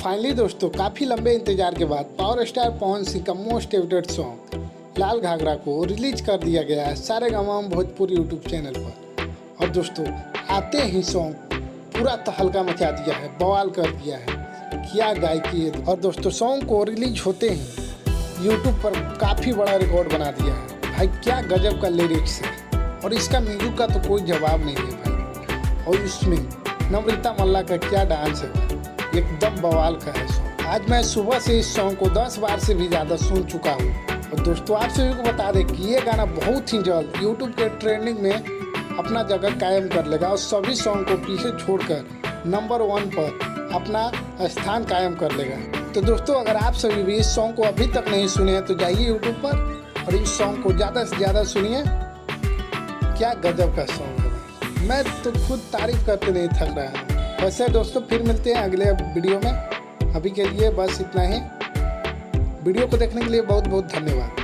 Finally दोस्तों, काफ़ी लंबे इंतजार के बाद पावर स्टार पवन सिंह का मोस्ट फेवरेट सॉन्ग लाल घाघरा को रिलीज कर दिया गया है सारेगामा भोजपुरी यूट्यूब चैनल पर। और दोस्तों, आते ही सॉन्ग पूरा तहलका मचा दिया है, बवाल कर दिया है, क्या गायकी है। और दोस्तों, सॉन्ग को रिलीज होते ही यूट्यूब पर काफ़ी बड़ा रिकॉर्ड बना दिया है। भाई क्या गजब का लिरिक्स है, और इसका म्यूजिक का तो कोई जवाब नहीं है भाई। और इसमें नम्रता मल्ला का क्या डांस है, एकदम बवाल का है सॉन्ग। आज मैं सुबह से इस सॉन्ग को 10 बार से भी ज़्यादा सुन चुका हूँ। और दोस्तों, आप सभी को बता दें कि ये गाना बहुत ही जल्द यूट्यूब के ट्रेंडिंग में अपना जगह कायम कर लेगा और सभी सॉन्ग को पीछे छोड़कर नंबर 1 पर अपना स्थान कायम कर लेगा। तो दोस्तों, अगर आप सभी भी इस सॉन्ग को अभी तक नहीं सुने हैं तो जाइए यूट्यूब पर और इस सॉन्ग को ज़्यादा से ज़्यादा सुनिए। क्या गजब का सॉन्ग है, मैं तो खुद तारीफ करते नहीं थक रहा हूँ। वैसे दोस्तों, फिर मिलते हैं अगले वीडियो में। अभी के लिए बस इतना ही। वीडियो को देखने के लिए बहुत बहुत धन्यवाद।